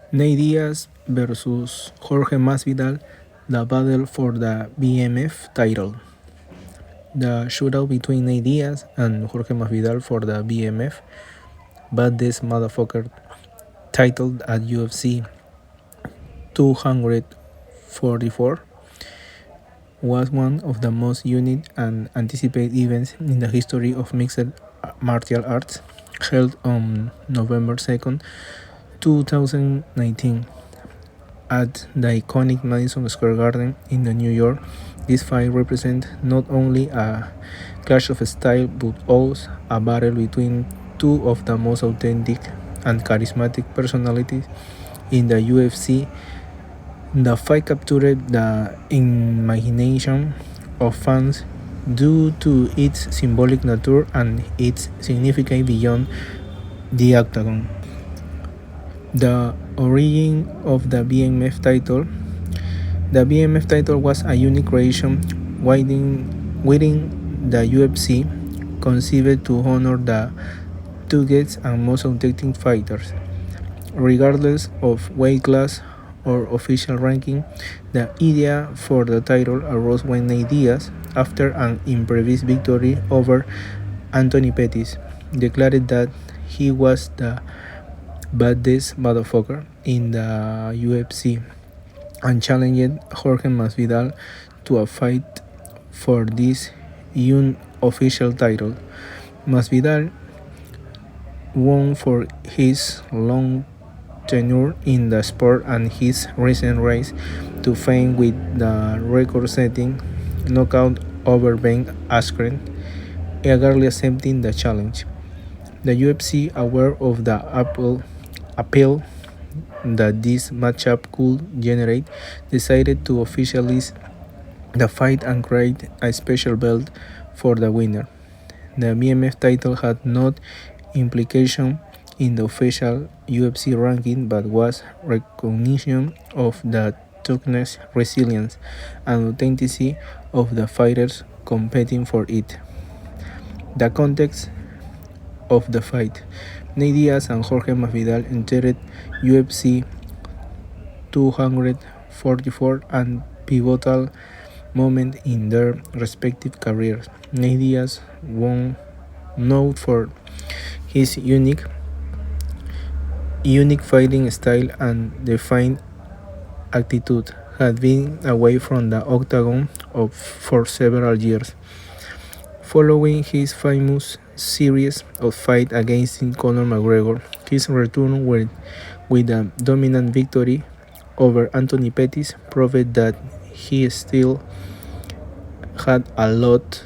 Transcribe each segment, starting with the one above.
Ney Diaz versus Jorge Masvidal, the battle for the BMF title. The shootout between Ney Diaz and Jorge Masvidal for the BMF, but this motherfucker titled at UFC 244 was one of the most unique and anticipated events in the history of mixed martial arts, held on November 2nd, 2019. At the iconic Madison Square Garden in New York, this fight represents not only a clash of style but also a battle between two of the most authentic and charismatic personalities in the UFC. The fight captured the imagination of fans due to its symbolic nature and its significance beyond the octagon. The origin of the BMF title. The BMF title was a unique creation within the UFC, conceived to honor the toughest and most authentic fighters. Regardless of weight class or official ranking, the idea for the title arose when Nate Diaz, after an impressive victory over Anthony Pettis, declared that he was the baddest motherfucker in the UFC and challenged Jorge Masvidal to a fight for this unofficial title. Masvidal, known for his long tenure in the sport and his recent rise to fame with the record-setting knockout over Ben Askren, eagerly accepting the challenge. The UFC, aware of the appeal that this matchup could generate, decided to officialize the fight and create a special belt for the winner. The BMF title had no implication in the official UFC ranking but was recognition of the toughness, resilience, and authenticity of the fighters competing for it. The context of the fight. Nate Diaz and Jorge Masvidal entered UFC 244 and pivotal moment in their respective careers. Nate Diaz, known for his unique fighting style and defiant attitude, had been away from the octagon for several years. Following his famous series of fights against Conor McGregor, his return with a dominant victory over Anthony Pettis proved that he still had a lot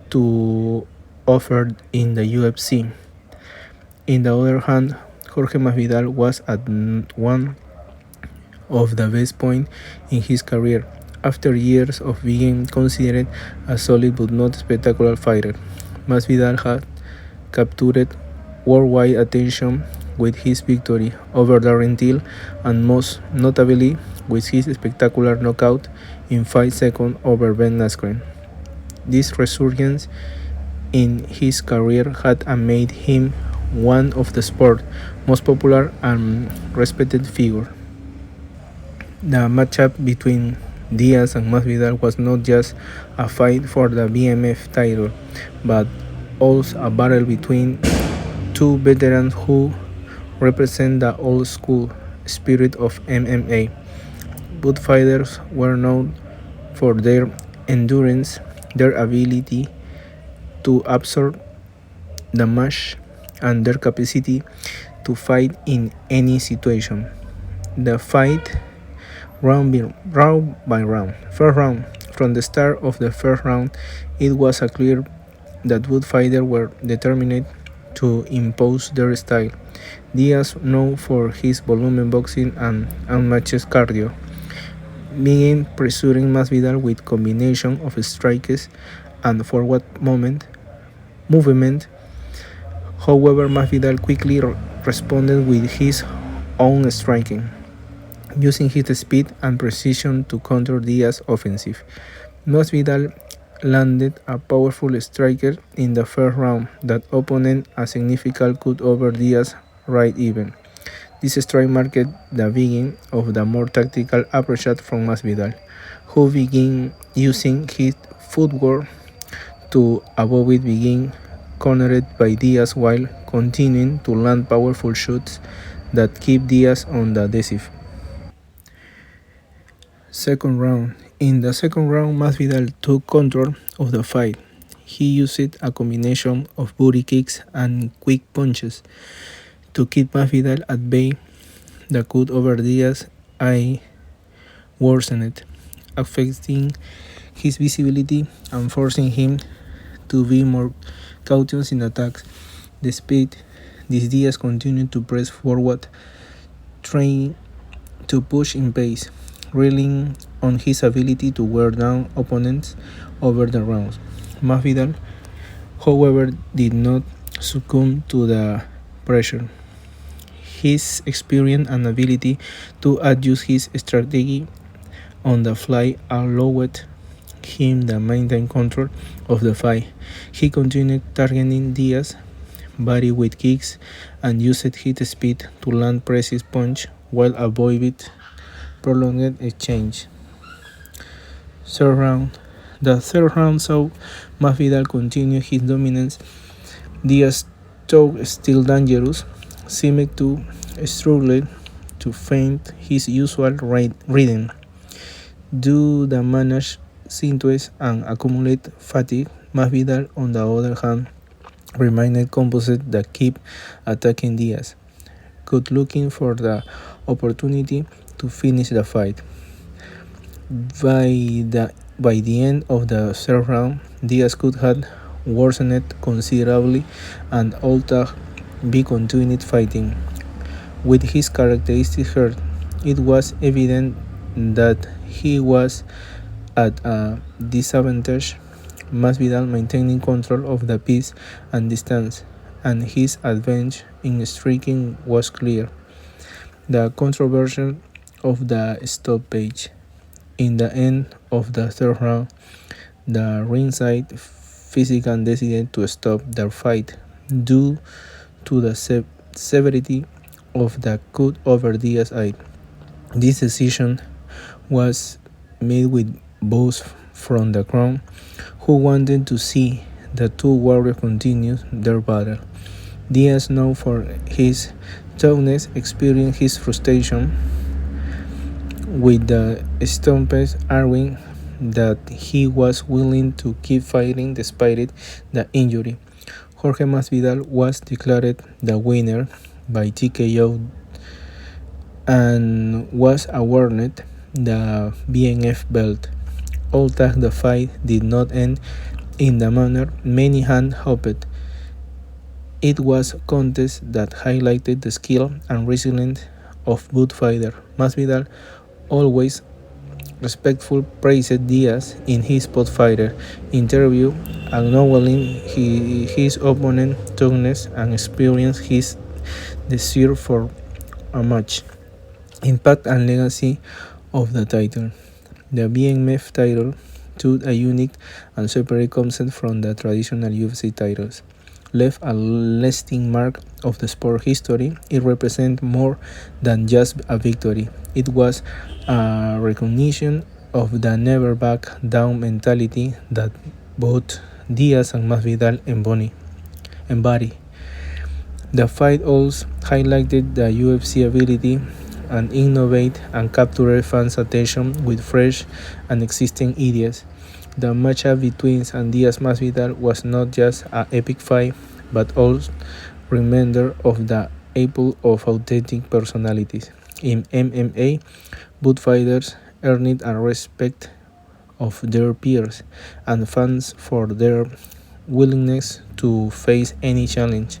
to offer in the UFC. On the other hand, Jorge Masvidal was at one of the best points in his career, after years of being considered a solid but not spectacular fighter. Masvidal had captured worldwide attention with his victory over Darren Till and most notably with his spectacular knockout in 5 seconds over Ben Askren. This resurgence in his career had made him one of the sport's most popular and respected figures. The matchup between Diaz and Masvidal was not just a fight for the BMF title, but also a battle between two veterans who represent the old-school spirit of MMA. Both fighters were known for their endurance, their ability to absorb the match, and their capacity to fight in any situation. The fight round by round. First round. From the start of the first round, it was clear that both fighters were determined to impose their style. Diaz, known for his volume boxing and unmatched cardio, began pressuring Masvidal with combination of strikes and forward movement. However, Masvidal quickly responded with his own striking, using his speed and precision to counter Diaz's offensive. Masvidal landed a powerful striker in the first round that opened a significant cut over Diaz's right even. This strike marked the beginning of the more tactical approach from Masvidal, who began using his footwork to avoid being cornered by Diaz while continuing to land powerful shots that keep Diaz on the defensive. Second round. In the second round, Masvidal took control of the fight. He used a combination of booty kicks and quick punches to keep Masvidal at bay. The cut over Diaz's eye worsened, affecting his visibility and forcing him to be more cautious in attacks. Despite this, Diaz continued to press forward, trying to push in pace, relying on his ability to wear down opponents over the rounds. Masvidal, however, did not succumb to the pressure. His experience and ability to adjust his strategy on the fly allowed him to maintain control of the fight. He continued targeting Diaz body with kicks and used his speed to land precise punch while avoiding prolonged exchange. Third round. The third round saw Masvidal continue his dominance. Diaz, though still dangerous, seemed to struggle to find his usual rhythm. Due to manage symptoms and accumulate fatigue, Masvidal, on the other hand, remained composed that keep attacking Diaz, good looking for the opportunity to finish the fight. By the end of the third round, Diaz could have worsened considerably and ought be continued fighting. With his characteristic hurt, it was evident that he was at a disadvantage. Masvidal maintaining control of the pace and distance, and his advantage in striking was clear. The controversy of the stoppage. In the end of the third round, the ringside physician decided to stop the fight due to the severity of the cut over Diaz's eye. This decision was made with both from the crowd, who wanted to see the two warriors continue their battle. Diaz, known for his toughness, experienced his frustration with the Stompers, arguing that he was willing to keep fighting despite the injury. Jorge Masvidal was declared the winner by TKO and was awarded the BNF belt. Although the fight did not end in the manner many had hoped, it was a contest that highlighted the skill and resilience of both fighters. Masvidal, always respectful, praised Diaz in his post-fighter interview, acknowledging his opponent's toughness and experienced his desire for a match. Impact and legacy of the title. The BMF title took a unique and separate concept from the traditional UFC titles, left a lasting mark of the sport history. It represents more than just a victory. It was a recognition of the never back down mentality that both Diaz and Masvidal embody. The fight also highlighted the UFC ability and innovate and capture fans' attention with fresh and existing ideas. The matchup between Diaz Masvidal was not just an epic fight, but also reminder of the appeal of authentic personalities. In MMA, both fighters earned a respect of their peers and fans for their willingness to face any challenge.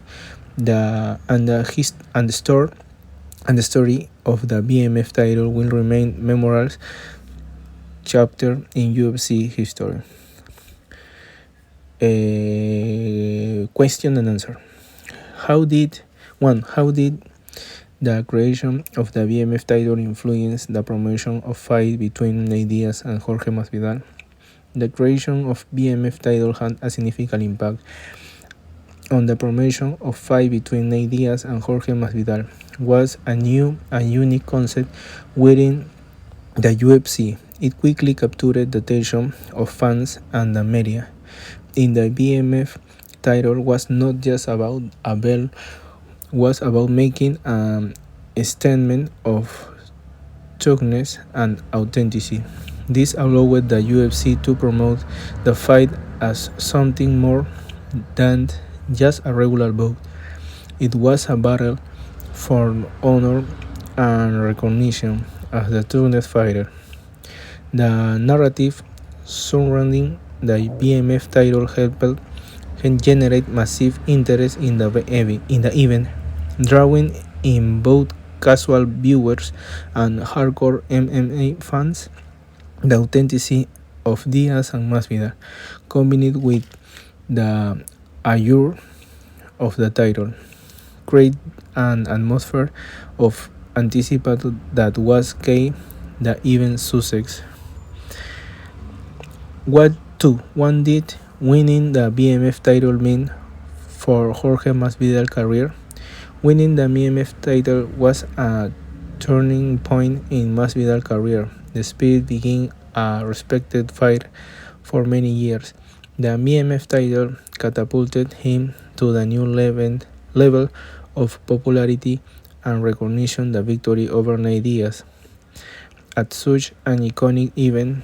The story of the BMF title will remain memorable chapter in UFC history. Question and answer. How did the creation of the BMF title influence the promotion of fight between Nate Diaz and Jorge Masvidal? The creation of BMF title had a significant impact on the promotion of fight between Nate Diaz and Jorge Masvidal. was a new and unique concept within the UFC. It quickly captured the attention of fans and the media. In the BMF title was not just about a belt, was about making a statement of toughness and authenticity. This allowed the UFC to promote the fight as something more than just a regular bout. It was a battle for honor and recognition as the toughest fighter. The narrative surrounding the BMF title helped can generate massive interest in the event, drawing in both casual viewers and hardcore MMA fans. The authenticity of Diaz and Masvidal, combined with the allure of the title, create an atmosphere of anticipation that was key the event's success. What two? One did winning the BMF title mean for Jorge Masvidal's career? Winning the BMF title was a turning point in Masvidal's career. The Spirit became a respected fighter for many years. The BMF title catapulted him to the new level of popularity and recognition. The victory over Nate Diaz at such an iconic event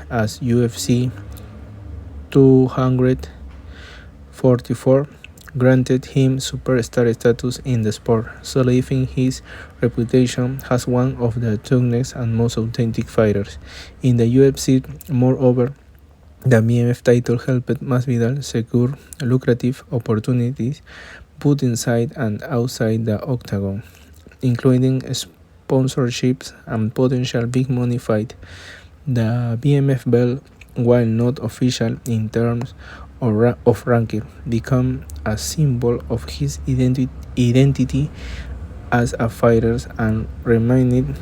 as UFC 244 granted him superstar status in the sport, solidifying his reputation as one of the toughest and most authentic fighters in the UFC. Moreover, the BMF title helped Masvidal secure lucrative opportunities both inside and outside the octagon, including sponsorships and potential big money fight. The BMF belt, while not official in terms of ranking, became a symbol of his identity as a fighter and reminded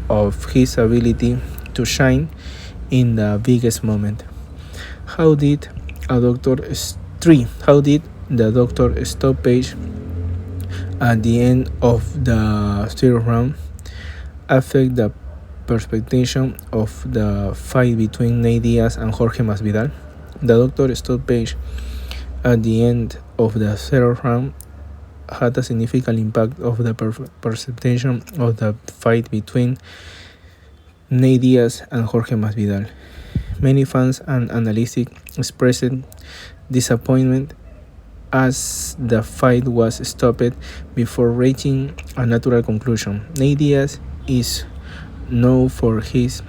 of his ability to shine in the biggest moment. How did a doctor three? How did the doctor stoppage at the end of the third round affect the perception of the fight between Nate Diaz and Jorge Masvidal? The doctor stoppage at the end of the third round had a significant impact of the perception of the fight between Nate Diaz and Jorge Masvidal. Many fans and analysts expressed disappointment as the fight was stopped before reaching a natural conclusion. Nate Diaz is known for his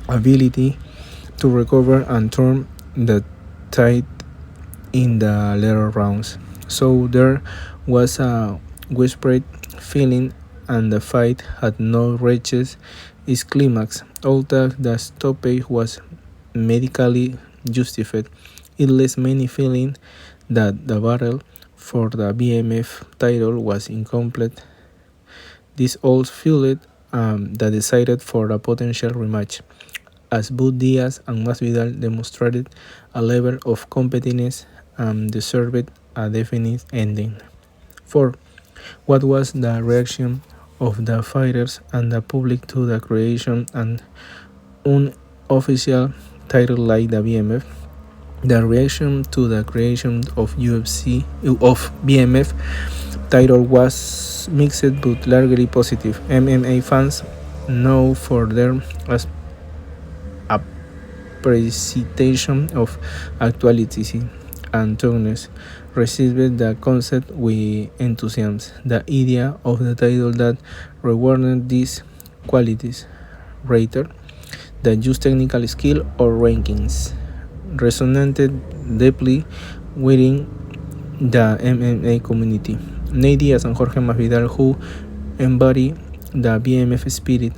ability to recover and turn the tide in the later rounds. So there was a whispered feeling and the fight had not reached its climax. Although the stoppage was medically justified, it left many feeling that the battle for the BMF title was incomplete. This all fueled the desire for a potential rematch, as both Diaz and Masvidal demonstrated a level of competence and deserved a definite ending. 4. What was the reaction of the fighters and the public to the creation and unofficial title like the BMF? The reaction to the creation of BMF title was mixed but largely positive. MMA fans, known for their appreciation of actuality and toughness, received the concept with enthusiasm. The idea of the title that rewarded these qualities, rather than just technical skill or rankings, resonated deeply within the MMA community. Nate Diaz and Jorge Masvidal, who embody the BMF spirit,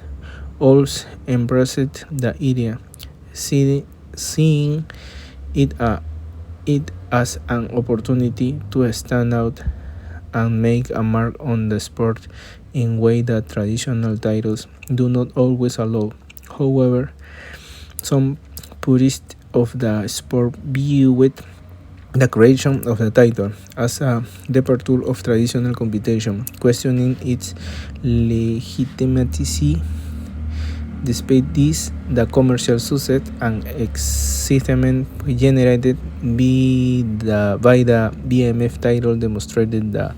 also embraced the idea, seeing it, it as an opportunity to stand out and make a mark on the sport in way that traditional titles do not always allow. However, some purists of the sport view it the creation of the title as a departure of traditional competition, questioning its legitimacy. Despite this, the commercial success and excitement generated by the BMF title demonstrated that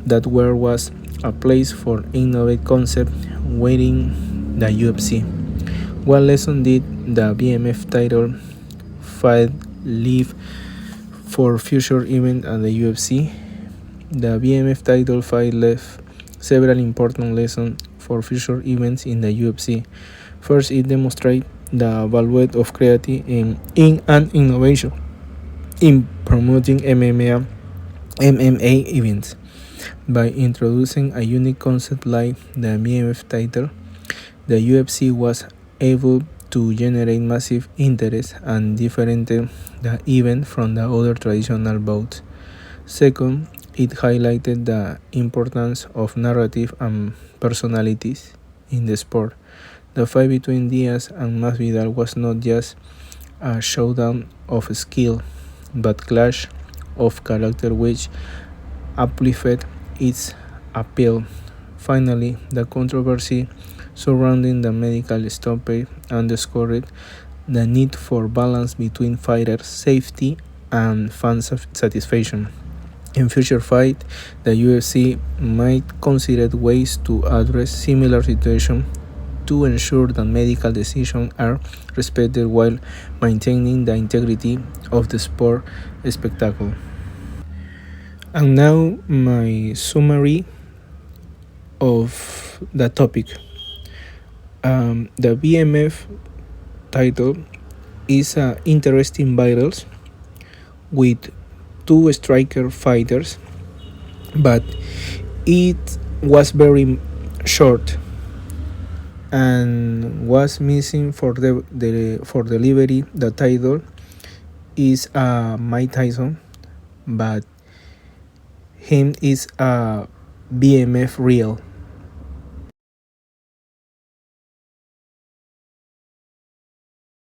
there was a place for innovative concept waiting the UFC. What lesson did the BMF title fight leave for future events at the UFC? The BMF title fight left several important lessons for future events in the UFC. First, it demonstrates the value of creativity in and innovation in promoting MMA events. By introducing a unique concept like the BMF title, the UFC was able to generate massive interest and differentiate the event from the other traditional bouts. Second, it highlighted the importance of narrative and personalities in the sport. The fight between Diaz and Masvidal was not just a showdown of skill, but clash of character which amplified its appeal. Finally, the controversy surrounding the medical stoppage underscored the need for balance between fighter safety and fan satisfaction. In future fights, the UFC might consider ways to address similar situations to ensure that medical decisions are respected while maintaining the integrity of the sport spectacle. And now, my summary of the topic. The BMF title is interesting battles with two striker fighters, but it was very short and was missing for delivery. The title is Mike Tyson, but him is a BMF real.